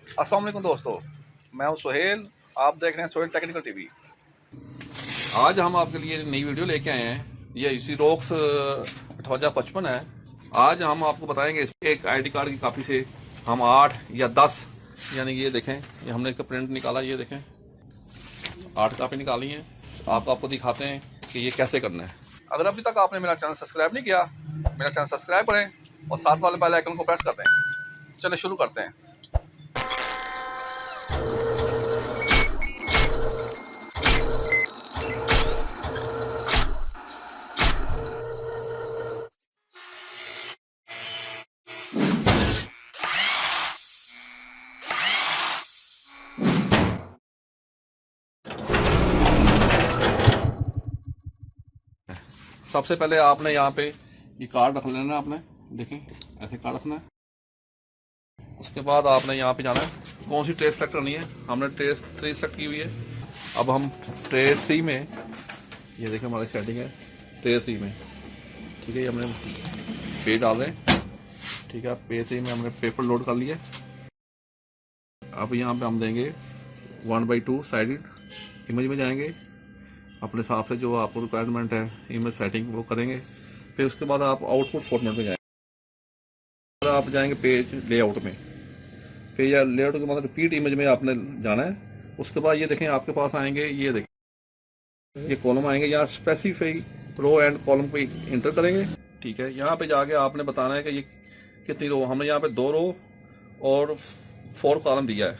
अस्सलाम वालेकुम दोस्तों, मैं हूं सुहेल। आप देख रहे हैं सोहेल टेक्निकल टीवी। आज हम आपके लिए नई वीडियो लेके आए हैं। ये इसी रोक्स 5855 है। आज हम आपको बताएंगे एक आईडी कार्ड की कॉपी से हम 8 या 10 यानी ये देखें, ये हमने इसका प्रिंट निकाला, ये देखें 8 कॉपी निकाली हैं। आपको दिखाते हैं कि ये कैसे करना है। अगर अभी तक आपने मेरा चैनल सब्सक्राइब नहीं किया, मेरा चैनल सब्सक्राइब करें और साथ वाले बेल आइकन को प्रेस कर दें। चलिए शुरू करते हैं। सबसे पहले आपने यहाँ पे ये कार्ड रख लेना है। आपने देखें ऐसे कार्ड रखना है। उसके बाद आपने यहाँ पे जाना है, कौन सी ट्रे सेलेक्ट करनी है। हमने ट्रे 3 सेलेक्ट की हुई है। अब हम ट्रे 3 में, ये देखें हमारी सेटिंग है ट्रे 3 में, ठीक है। ये हमने पेज डाल रहे हैं, ठीक है। पेज 3 में हमने पेपर लोड कर लिया। अब यहाँ पे हम देंगे 1/2 साइडेड इमेज में जाएंगे। अपने हिसाब से जो आपको रिक्वायरमेंट है इमेज सेटिंग वो करेंगे। फिर उसके बाद आप आउटपुट फॉर्मेट में जाएंगे। आप जाएंगे पेज लेआउट में। पेज लेआउट के बाद रिपीट इमेज में आपने जाना है। उसके बाद ये देखें आपके पास आएंगे, ये देखें ये कॉलम आएंगे। यहाँ स्पेसिफाई रो एंड कॉलम को इंटर करेंगे, ठीक है। यहाँ पे जाके आपने बताना है कि ये कितनी रो। हमने यहाँ पे 2 रो और 4 कॉलम दिया है,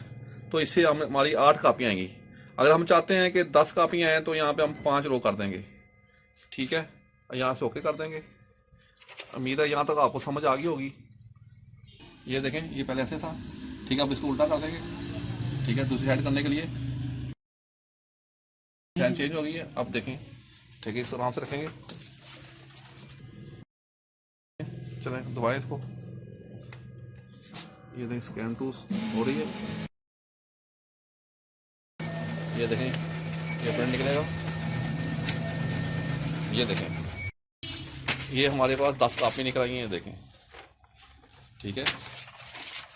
तो इससे हमारी 8 कापियाँ आएंगी। अगर हम चाहते हैं कि 10 कापियाँ हैं तो यहाँ पे हम 5 रो कर देंगे, ठीक है। यहाँ से ओके कर देंगे। उम्मीद है यहाँ तक आपको समझ आ गई होगी। ये देखें ये पहले ऐसे था, ठीक है। अब इसको उल्टा कर देंगे, ठीक है। दूसरी साइड करने के लिए साइड चेंज हो गई है। अब देखें, ठीक है। इसको आराम से रखेंगे। चलें दबाएं इसको। ये देखें स्कैन टू हो रही है। ये देखें ये प्रिंट निकलेगा। ये देखें ये हमारे पास 10 कापी निकल आई हैं, ये देखें, ठीक है।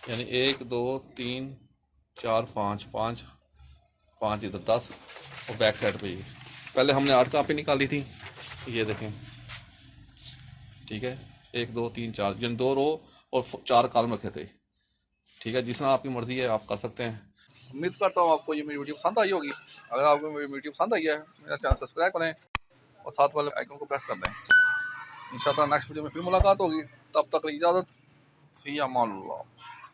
यानी 1 2 3 4 5 5 5 इधर 10 और बैक साइड पे ये पहले हमने 8 कापी निकाली थी। ये देखें, ठीक है। 1 2 3 4 यानी 2 रो और 4 कॉलम रखे थे, ठीक है। जिस तरह आपकी मर्जी है आप कर सकते हैं। उम्मीद करता हूँ आपको ये मेरी वीडियो पसंद आई होगी। अगर आपको मेरी वीडियो पसंद आई है, मेरा चैनल सब्सक्राइब करें और साथ वाले आइकन को प्रेस कर दें। इंशाल्लाह नेक्स्ट वीडियो में फिर मुलाकात होगी। तब तक इजाज़त, फ़ी अमान अल्लाह।